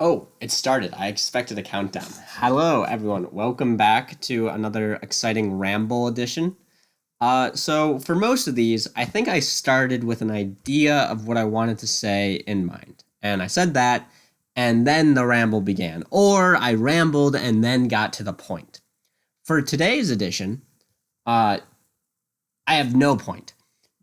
Oh, it started. I expected a countdown. Hello, everyone. Welcome back to another exciting ramble edition. So for most of these, I think I started with an idea of what I wanted to say in mind. And I said that, and then the ramble began. Or I rambled and then got to the point. For today's edition, I have no point.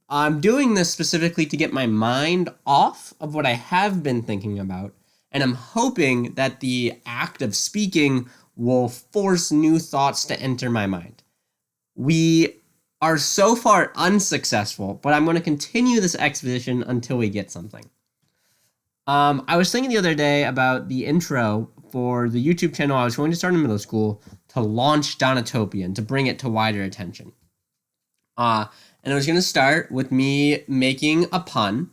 I'm doing this specifically to get my mind off of what I have been thinking about, and I'm hoping that the act of speaking will force new thoughts to enter my mind. We are so far unsuccessful, but I'm going to continue this expedition until we get something. I was thinking the other day about the intro for the YouTube channel I was going to start in middle school to launch Donatopian, to bring it to wider attention. Uh, and I was going to start with me making a pun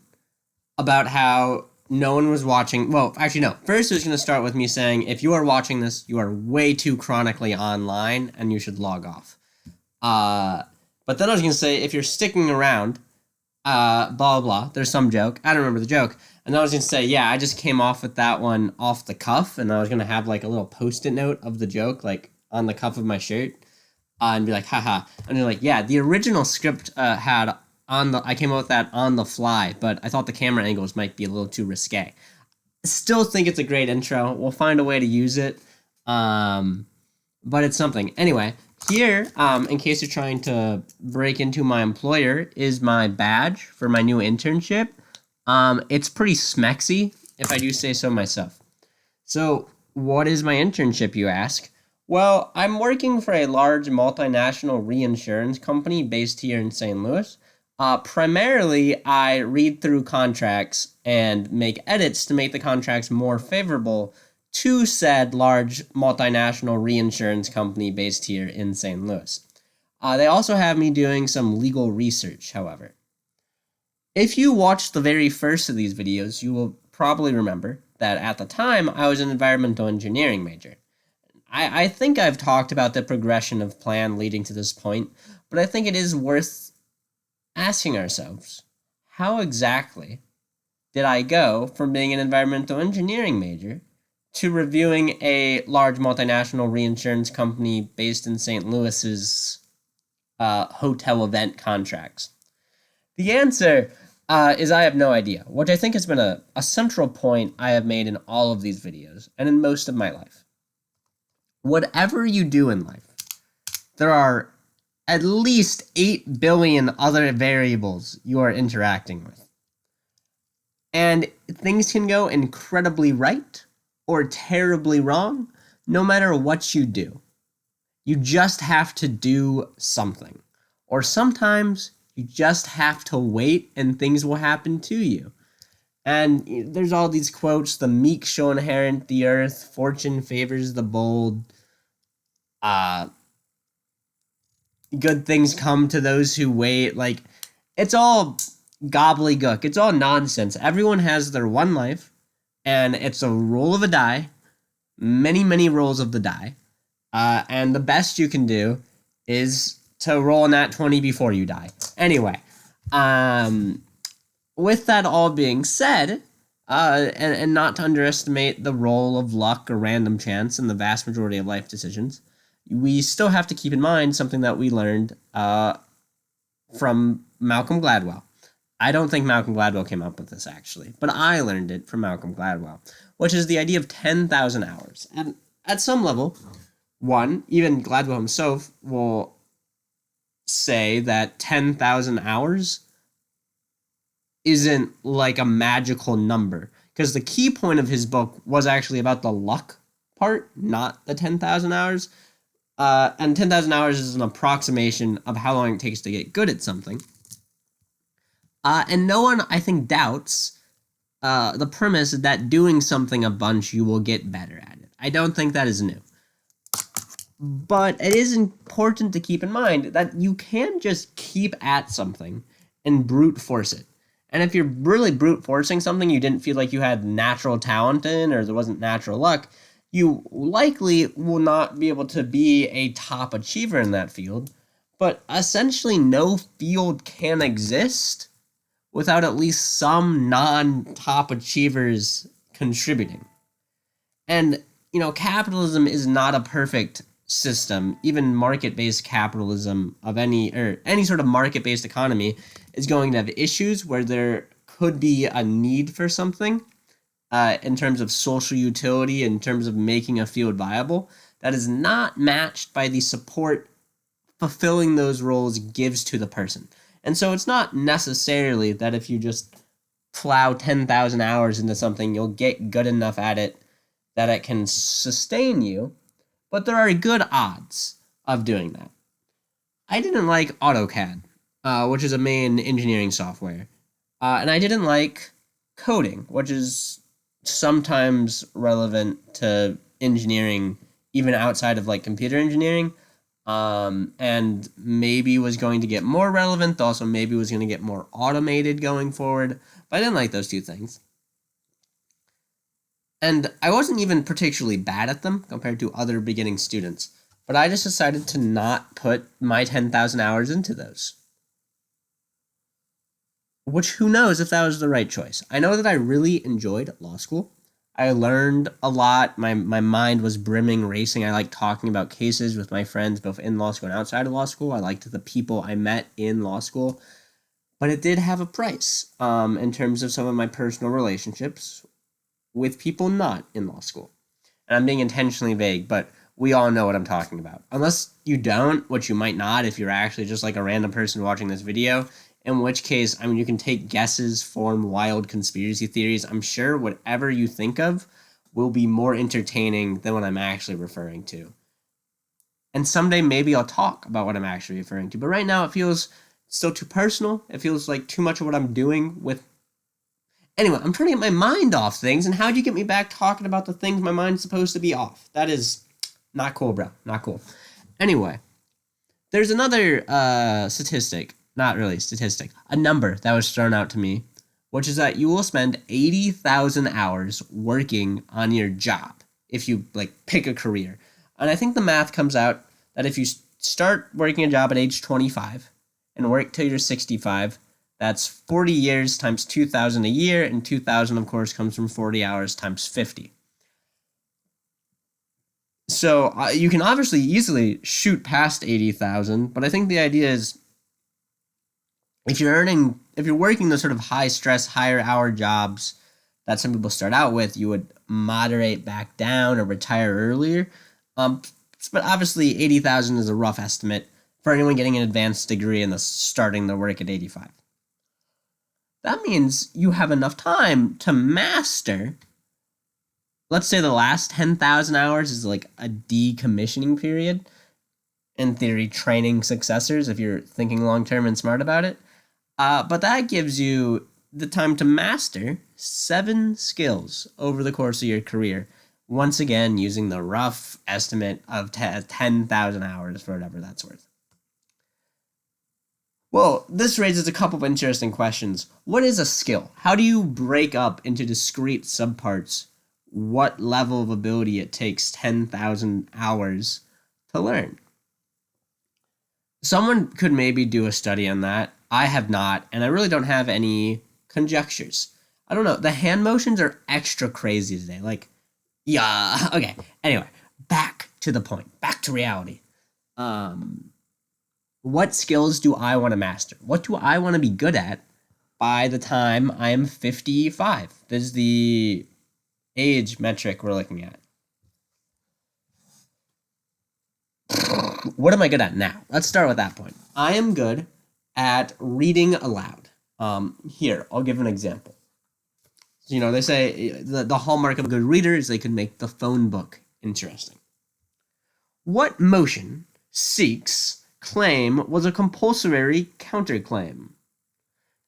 about how no one was watching. Well, actually, no. First, I was going to start with me saying, if you are watching this, you are way too chronically online and you should log off. But then I was going to say, if you're sticking around, blah, blah, blah, there's some joke. I don't remember the joke. And then I was going to say, yeah, I just came off with that one off the cuff. And I was going to have like a little post-it note of the joke, like on the cuff of my shirt. And be like, haha. And they're like, yeah, the original script had I came up with that on the fly, but I thought the camera angles might be a little too risque. Still think it's a great intro. We'll find a way to use it. But it's something. Anyway, here, in case you're trying to break into my employer, is my badge for my new internship. It's pretty smexy, if I do say so myself. So, what is my internship, you ask? Well, I'm working for a large multinational reinsurance company based here in St. Louis. Primarily, I read through contracts and make edits to make the contracts more favorable to said large multinational reinsurance company based here in St. Louis. They also have me doing some legal research, however. If you watched the very first of these videos, you will probably remember that at the time I was an environmental engineering major. I think I've talked about the progression of plan leading to this point, but I think it is worth asking ourselves, how exactly did I go from being an environmental engineering major to reviewing a large multinational reinsurance company based in St. Louis's hotel event contracts? The answer is I have no idea, which I think has been a central point I have made in all of these videos and in most of my life. Whatever you do in life, there are at least 8 billion other variables you are interacting with. And things can go incredibly right or terribly wrong, no matter what you do. You just have to do something. Or sometimes you just have to wait and things will happen to you. And there's all these quotes, the meek shall inherit the earth, fortune favors the bold, good things come to those who wait. Like, it's all gobbledygook. It's all nonsense. Everyone has their one life, and it's a roll of a die, many, many rolls of the die. And the best you can do is to roll a nat 20 before you die. Anyway, with that all being said, and not to underestimate the role of luck or random chance in the vast majority of life decisions, we still have to keep in mind something that we learned from Malcolm Gladwell. I don't think Malcolm Gladwell came up with this, actually, but I learned it from Malcolm Gladwell, which is the idea of 10,000 hours. And at some level, even Gladwell himself will say that 10,000 hours isn't like a magical number, because the key point of his book was actually about the luck part, not the 10,000 hours. And 10,000 hours is an approximation of how long it takes to get good at something. And no one, I think, doubts the premise that doing something a bunch, you will get better at it. I don't think that is new. But it is important to keep in mind that you can just keep at something and brute force it. And if you're really brute forcing something you didn't feel like you had natural talent in, or there wasn't natural luck, you likely will not be able to be a top achiever in that field. But essentially no field can exist without at least some non-top achievers contributing. And, capitalism is not a perfect system. Even market-based capitalism of any sort of market-based economy is going to have issues where there could be a need for something in terms of social utility, in terms of making a field viable, that is not matched by the support fulfilling those roles gives to the person. And so it's not necessarily that if you just plow 10,000 hours into something, you'll get good enough at it that it can sustain you, but there are good odds of doing that. I didn't like AutoCAD, which is a main engineering software, and I didn't like coding, which is sometimes relevant to engineering, even outside of like computer engineering, and maybe was going to get more relevant, also maybe was going to get more automated going forward, but I didn't like those two things. And I wasn't even particularly bad at them compared to other beginning students, but I just decided to not put my 10,000 hours into those. Which, who knows if that was the right choice. I know that I really enjoyed law school. I learned a lot. My mind was brimming, racing. I liked talking about cases with my friends, both in law school and outside of law school. I liked the people I met in law school. But it did have a price in terms of some of my personal relationships with people not in law school. And I'm being intentionally vague, but we all know what I'm talking about. Unless you don't, which you might not if you're actually just like a random person watching this video, in which case, you can take guesses, form wild conspiracy theories. I'm sure whatever you think of will be more entertaining than what I'm actually referring to. And someday maybe I'll talk about what I'm actually referring to. But right now it feels still too personal. It feels like too much of what I'm doing with... Anyway, I'm trying to get my mind off things, and how'd you get me back talking about the things my mind's supposed to be off? That is not cool, bro. Not cool. Anyway, there's another statistic. Not really statistic, a number that was thrown out to me, which is that you will spend 80,000 hours working on your job if you pick a career. And I think the math comes out that if you start working a job at age 25 and work till you're 65, that's 40 years times 2,000 a year, and 2,000 of course comes from 40 hours times 50. So you can obviously easily shoot past 80,000, but I think the idea is if you're working those sort of high stress, higher hour jobs that some people start out with, you would moderate back down or retire earlier. But obviously 80,000 is a rough estimate for anyone getting an advanced degree and starting their work at 85. That means you have enough time to master. Let's say the last 10,000 hours is like a decommissioning period. In theory, training successors if you're thinking long-term and smart about it. But that gives you the time to master 7 skills over the course of your career. Once again, using the rough estimate of 10,000 hours for whatever that's worth. Well, this raises a couple of interesting questions. What is a skill? How do you break up into discrete subparts what level of ability it takes 10,000 hours to learn? Someone could maybe do a study on that. I have not, and I really don't have any conjectures. I don't know. The hand motions are extra crazy today. Yeah, okay. Anyway, back to the point. Back to reality. What skills do I want to master? What do I want to be good at by the time I am 55? This is the age metric we're looking at. What am I good at now? Let's start with that point. I am good at reading aloud. Here, I'll give an example. They say the hallmark of a good reader is they can make the phone book interesting. What motion seeks claim was a compulsory counterclaim?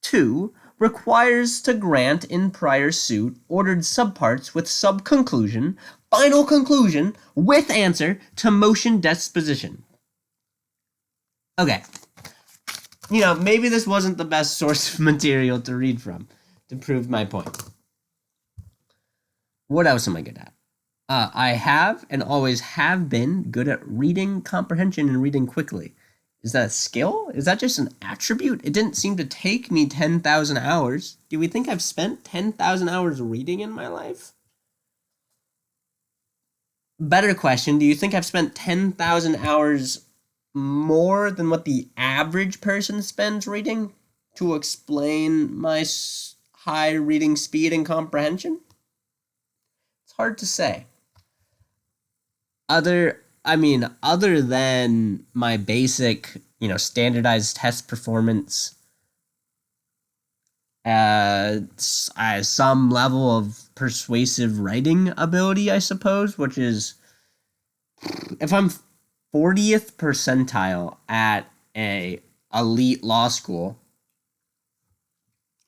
2. Requires to grant in prior suit ordered subparts with subconclusion, final conclusion, with answer to motion disposition. Okay. Maybe this wasn't the best source of material to read from to prove my point. What else am I good at? I have and always have been good at reading comprehension and reading quickly. Is that a skill? Is that just an attribute? It didn't seem to take me 10,000 hours. Do we think I've spent 10,000 hours reading in my life? Better question. Do you think I've spent 10,000 hours more than what the average person spends reading to explain my high reading speed and comprehension? It's hard to say. Other than my basic, standardized test performance, some level of persuasive writing ability, I suppose, which is if I'm 40th percentile at a elite law school,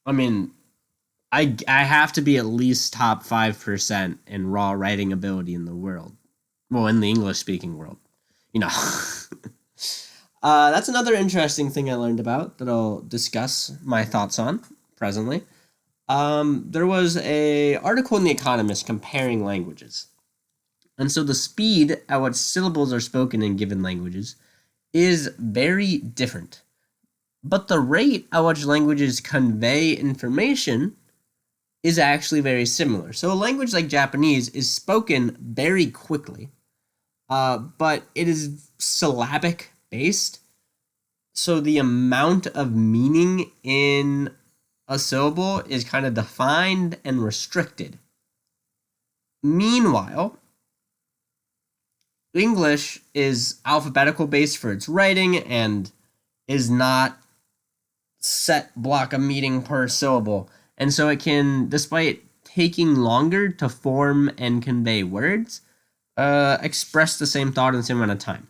I mean, I have to be at least top 5% in raw writing ability in the world. Well, in the English speaking world, you know. That's another interesting thing I learned about that I'll discuss my thoughts on presently. There was a article in The Economist comparing languages. And so the speed at which syllables are spoken in given languages is very different. But the rate at which languages convey information is actually very similar. So a language like Japanese is spoken very quickly, but it is syllabic based. So the amount of meaning in a syllable is kind of defined and restricted. Meanwhile, English is alphabetical based for its writing and is not set block of meaning per syllable. And so it can, despite taking longer to form and convey words, express the same thought in the same amount of time.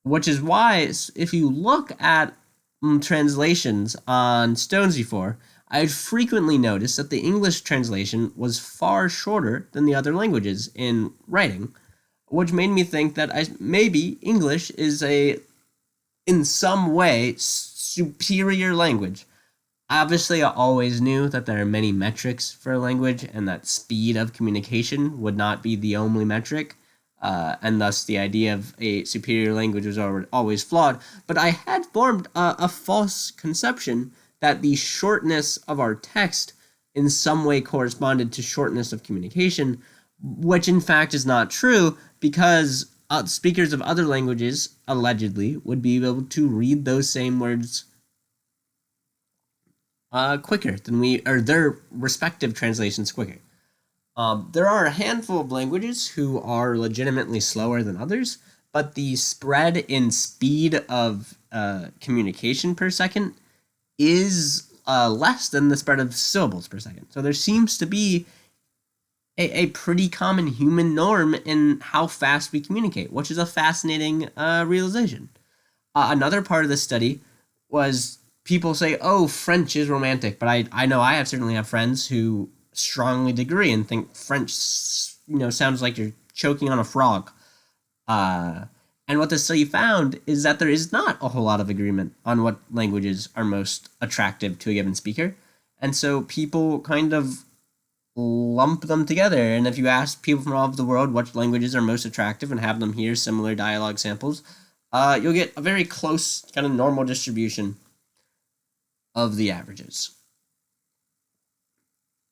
Which is why, if you look at translations on Stones before, I'd frequently noticed that the English translation was far shorter than the other languages in writing, which made me think that maybe English is in some way, superior language. Obviously, I always knew that there are many metrics for a language and that speed of communication would not be the only metric, and thus the idea of a superior language was always flawed. But I had formed a false conception that the shortness of our text in some way corresponded to shortness of communication, which in fact is not true because speakers of other languages, allegedly, would be able to read those same words quicker than or their respective translations quicker. There are a handful of languages who are legitimately slower than others, but the spread in speed of communication per second is less than the spread of syllables per second. So there seems to be a pretty common human norm in how fast we communicate, which is a fascinating realization. Another part of this study was people say, oh, French is romantic, but I know I certainly have friends who strongly disagree and think French, sounds like you're choking on a frog. And what the study found is that there is not a whole lot of agreement on what languages are most attractive to a given speaker. And so people kind of lump them together. And if you ask people from all over the world which languages are most attractive and have them hear similar dialogue samples, you'll get a very close kind of normal distribution of the averages.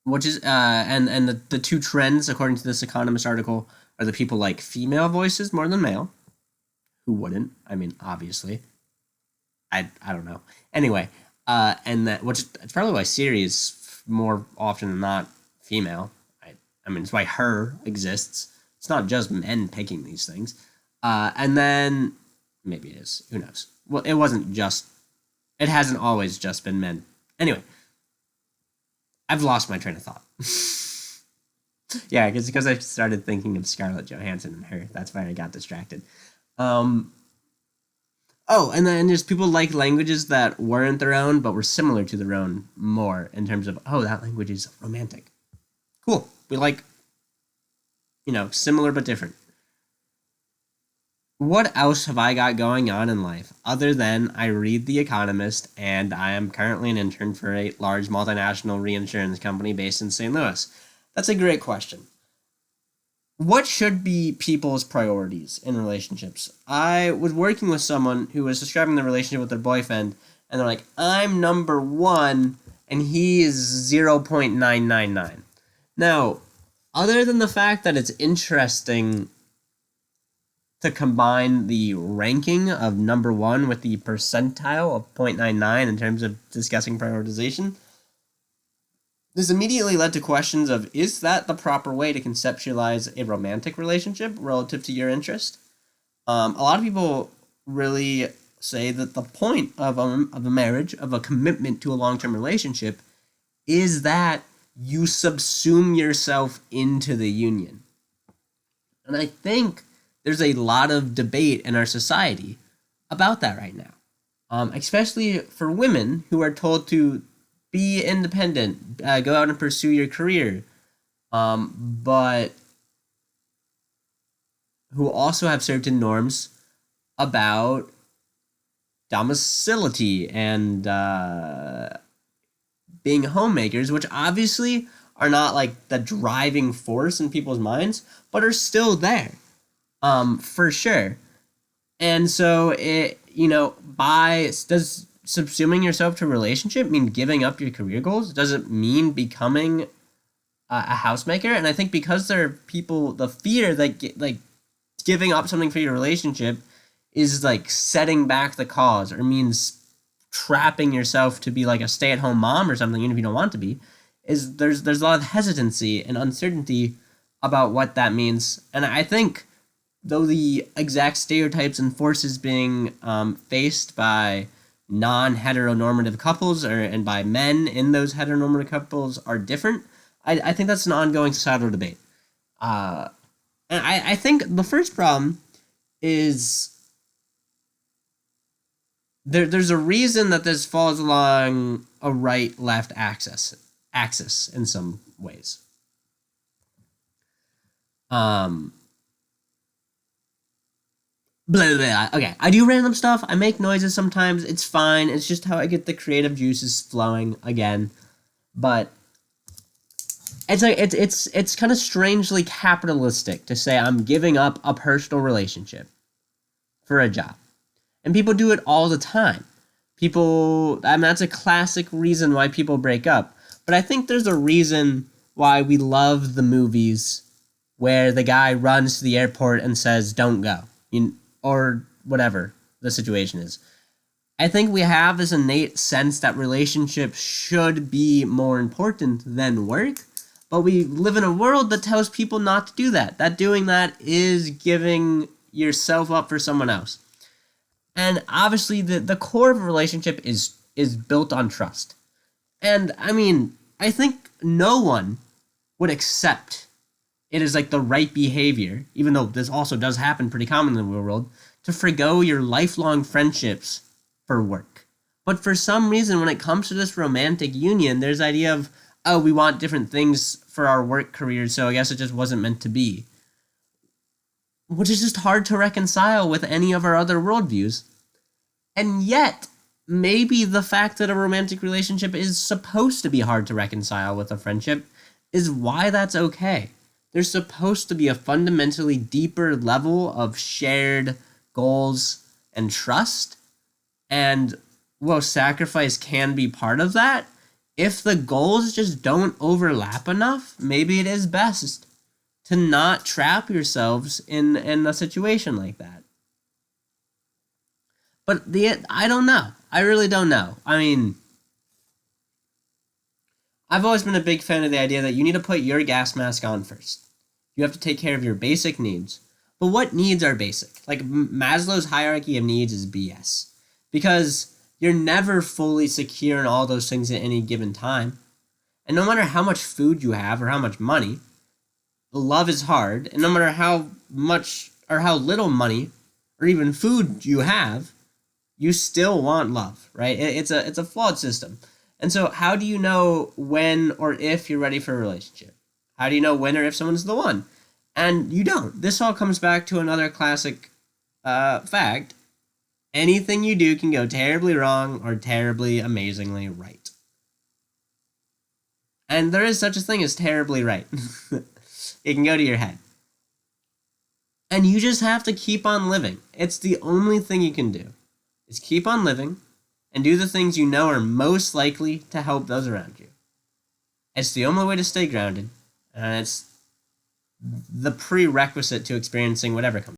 Which is, and the two trends, according to this Economist article, are the people like female voices more than male. Who wouldn't? I mean, obviously. I don't know. Anyway, and which it's probably why Siri is more often than not female. I mean, it's why her exists. It's not just men picking these things. And then, maybe it is. Who knows? Well, it hasn't always just been men. Anyway, I've lost my train of thought. Yeah, because I started thinking of Scarlett Johansson and her. That's why I got distracted. And then there's people like languages that weren't their own, but were similar to their own more in terms of, that language is romantic. Cool. We like, similar but different. What else have I got going on in life other than I read The Economist and I am currently an intern for a large multinational reinsurance company based in St. Louis? That's a great question. What should be people's priorities in relationships? I was working with someone who was describing the relationship with their boyfriend, and they're like, I'm number 1, and he is 0.999. Now, other than the fact that it's interesting to combine the ranking of number 1 with the percentile of 0.99 in terms of discussing prioritization, this immediately led to questions of, is that the proper way to conceptualize a romantic relationship relative to your interest? A lot of people really say that the point of a marriage, of a commitment to a long-term relationship, is that you subsume yourself into the union. And I think there's a lot of debate in our society about that right now, especially for women who are told to be independent, go out and pursue your career, but who also have certain norms about domicility and being homemakers, which obviously are not like the driving force in people's minds, but are still there, for sure. And so does subsuming yourself to a relationship mean giving up your career goals? Does it mean becoming a housemaker? And I think because there are people, the fear that giving up something for your relationship is like setting back the cause, or means trapping yourself to be like a stay-at-home mom or something, even if you don't want to be, is there's a lot of hesitancy and uncertainty about what that means. And I think, though the exact stereotypes and forces being faced by non-heteronormative couples and by men in those heteronormative couples are different, I think that's an ongoing societal debate. And I think the first problem is there's a reason that this falls along a right-left axis in some ways. Blah, blah, blah. Okay, I do random stuff. I make noises sometimes. It's fine. It's just how I get the creative juices flowing again. But it's like it's kind of strangely capitalistic to say I'm giving up a personal relationship for a job. And people do it all the time. That's a classic reason why people break up. But I think there's a reason why we love the movies where the guy runs to the airport and says, "Don't go," or whatever the situation is. I think we have this innate sense that relationships should be more important than work, but we live in a world that tells people not to do that. That doing that is giving yourself up for someone else. And obviously the core of a relationship is built on trust. And I mean, I think no one would accept it as like the right behavior, even though this also does happen pretty commonly in the real world, to forgo your lifelong friendships for work. But for some reason, when it comes to this romantic union, there's the idea of, oh, we want different things for our work careers, so I guess it just wasn't meant to be. Which is just hard to reconcile with any of our other worldviews. And yet, maybe the fact that a romantic relationship is supposed to be hard to reconcile with a friendship is why that's okay. There's supposed to be a fundamentally deeper level of shared goals and trust, and well, sacrifice can be part of that. If the goals just don't overlap enough, maybe it is best to not trap yourselves in a situation like that. But I don't know. I really don't know. I mean, I've always been a big fan of the idea that you need to put your gas mask on first. You have to take care of your basic needs. But what needs are basic? Like Maslow's hierarchy of needs is BS. Because you're never fully secure in all those things at any given time. And no matter how much food you have or how much money, love is hard. And no matter how much or how little money or even food you have, you still want love, right? It's a flawed system. And so how do you know when or if you're ready for a relationship? How do you know when or if someone's the one? And you don't. This all comes back to another classic fact. Anything you do can go terribly wrong or terribly amazingly right. And there is such a thing as terribly right. It can go to your head. And you just have to keep on living. It's the only thing you can do. Is keep on living and do the things you know are most likely to help those around you. It's the only way to stay grounded, and it's the prerequisite to experiencing whatever comes.